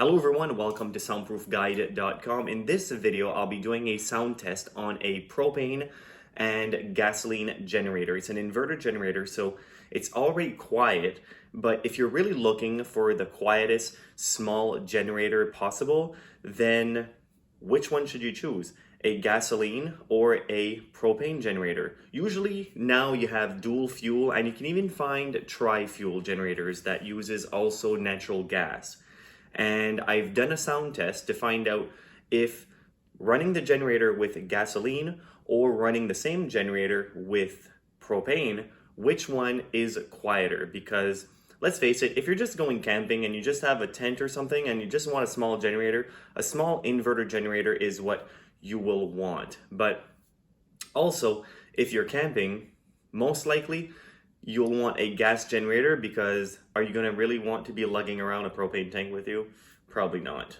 Hello everyone, welcome to soundproofguide.com. In this video, I'll be doing a sound test on a propane and gasoline generator. It's an inverter generator, so it's already quiet, but if you're really looking for the quietest small generator possible, then which one should you choose? A gasoline or a propane generator? Usually now you have dual fuel, and you can even find tri-fuel generators that uses also natural gas. And I've done a sound test to find out if running the generator with gasoline or running the same generator with propane, which one is quieter. Because let's face it, if you're just going camping and you just have a tent or something and you just want a small generator, a small inverter generator is what you will want. But also, if you're camping, most likely you'll want a gas generator, because are you going to really want to be lugging around a propane tank with you? Probably not.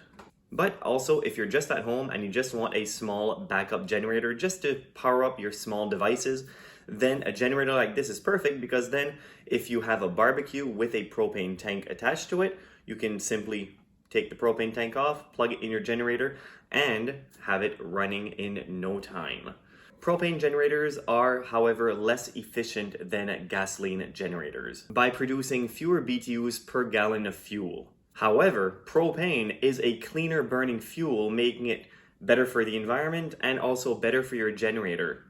But also, if you're just at home and you just want a small backup generator just to power up your small devices, then a generator like this is perfect, because then if you have a barbecue with a propane tank attached to it, you can simply take the propane tank off, plug it in your generator, and have it running in no time. Propane generators are, however, less efficient than gasoline generators by producing fewer BTUs per gallon of fuel. However, propane is a cleaner burning fuel, making it better for the environment and also better for your generator.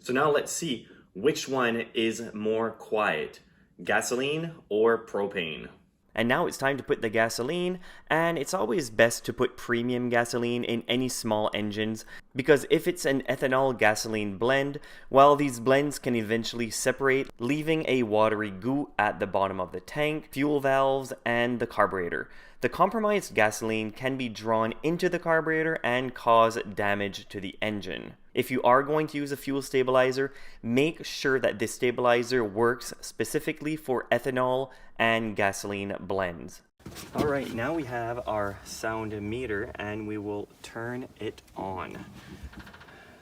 So now let's see which one is more quiet, gasoline or propane. And now it's time to put the gasoline, and it's always best to put premium gasoline in any small engines, because if it's an ethanol gasoline blend, well, these blends can eventually separate, leaving a watery goo at the bottom of the tank, fuel valves, and the carburetor. The compromised gasoline can be drawn into the carburetor and cause damage to the engine. If you are going to use a fuel stabilizer, make sure that this stabilizer works specifically for ethanol and gasoline blends. Alright, now we have our sound meter and we will turn it on.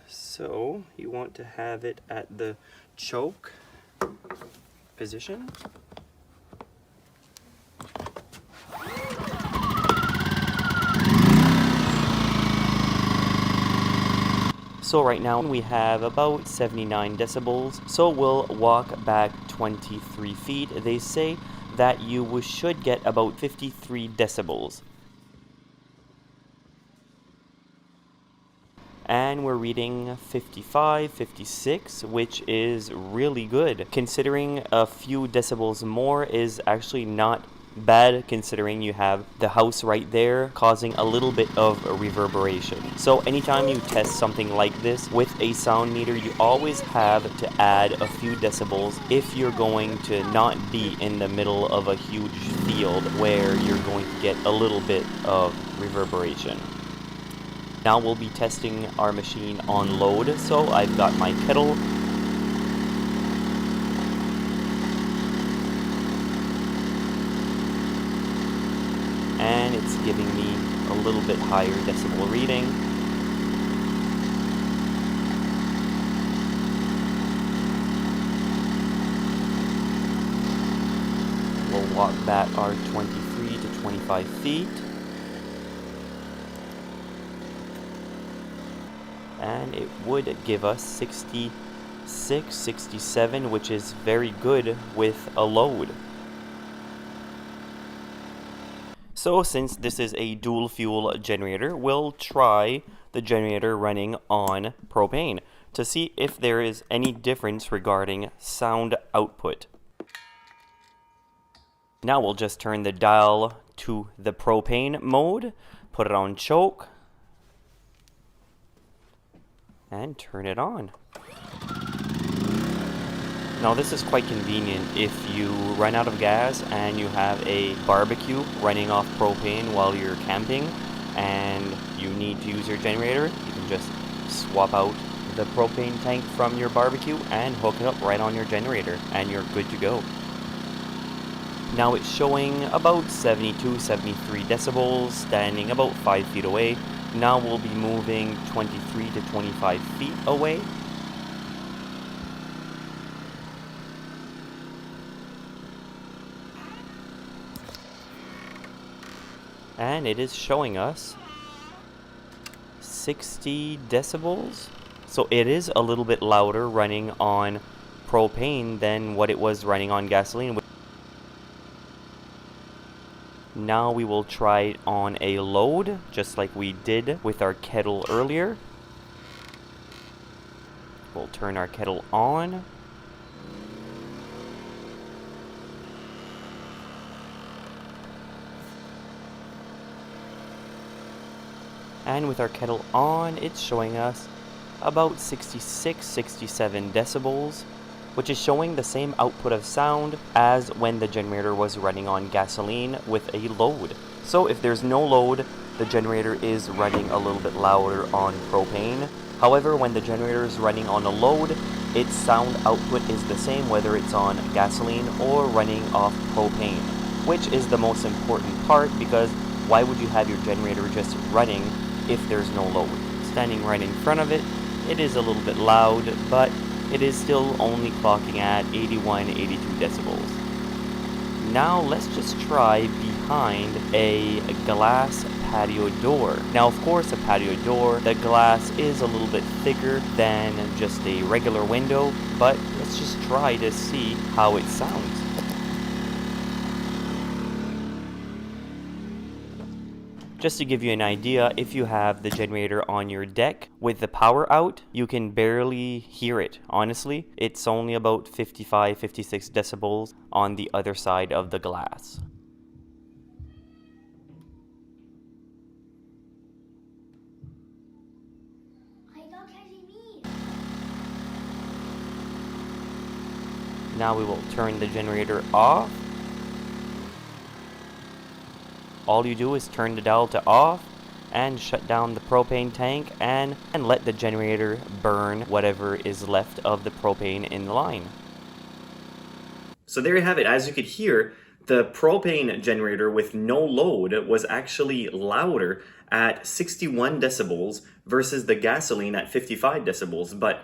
So you want to have it at the choke position. So right now we have about 79 decibels, so we'll walk back 23 feet. They say that you should get about 53 decibels. And we're reading 55, 56, which is really good. Considering a few decibels more is actually not bad, considering you have the house right there causing a little bit of reverberation. So anytime you test something like this with a sound meter, you always have to add a few decibels if you're going to not be in the middle of a huge field where you're going to get a little bit of reverberation. Now we'll be testing our machine on load, so I've got my kettle, and it's giving me a little bit higher decibel reading. We'll walk back our 23 to 25 feet. And it would give us 66, 67, which is very good with a load. So since this is a dual fuel generator, we'll try the generator running on propane to see if there is any difference regarding sound output. Now we'll just turn the dial to the propane mode, put it on choke, and turn it on. Now this is quite convenient if you run out of gas and you have a barbecue running off propane while you're camping and you need to use your generator. You can just swap out the propane tank from your barbecue and hook it up right on your generator and you're good to go. Now it's showing about 72, 73 decibels, standing about 5 feet away. Now we'll be moving 23 to 25 feet away. and it is showing us 60 decibels. So it is a little bit louder running on propane than what it was running on gasoline. Now we will try it on a load, just like we did with our kettle earlier. We'll turn our kettle on. And with our kettle on, it's showing us about 66, 67 decibels, which is showing the same output of sound as when the generator was running on gasoline with a load. So if there's no load, the generator is running a little bit louder on propane. However, when the generator is running on a load, its sound output is the same whether it's on gasoline or running off propane, which is the most important part, because why would you have your generator just running if there's no load? Standing right in front of it, it is a little bit loud, but it is still only clocking at 81, 82 decibels. Now let's just try behind a glass patio door. Now of course a patio door, the glass is a little bit thicker than just a regular window, but let's just try to see how it sounds. Just to give you an idea, if you have the generator on your deck with the power out, you can barely hear it. Honestly, it's only about 55, 56 decibels on the other side of the glass. Now we will turn the generator off. All you do is turn the dial to off and shut down the propane tank and let the generator burn whatever is left of the propane in the line. So there you have it. As you could hear, the propane generator with no load was actually louder at 61 decibels versus the gasoline at 55 decibels. But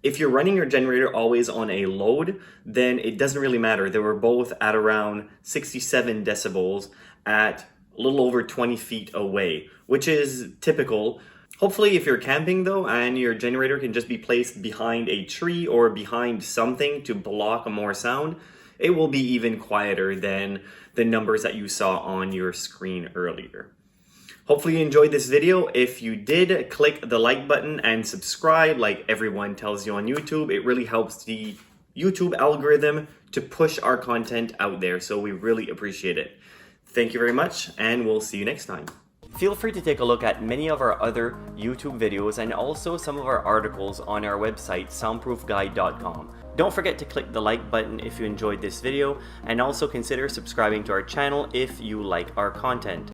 if you're running your generator always on a load, then it doesn't really matter. They were both at around 67 decibels at a little over 20 feet away, which is typical. Hopefully if you're camping though, and your generator can just be placed behind a tree or behind something to block more sound, it will be even quieter than the numbers that you saw on your screen earlier. Hopefully you enjoyed this video. If you did, click the like button and subscribe like everyone tells you on YouTube. It really helps the YouTube algorithm to push our content out there, so we really appreciate it. Thank you very much, and we'll see you next time. Feel free to take a look at many of our other YouTube videos and also some of our articles on our website, soundproofguide.com. Don't forget to click the like button if you enjoyed this video, and also consider subscribing to our channel if you like our content.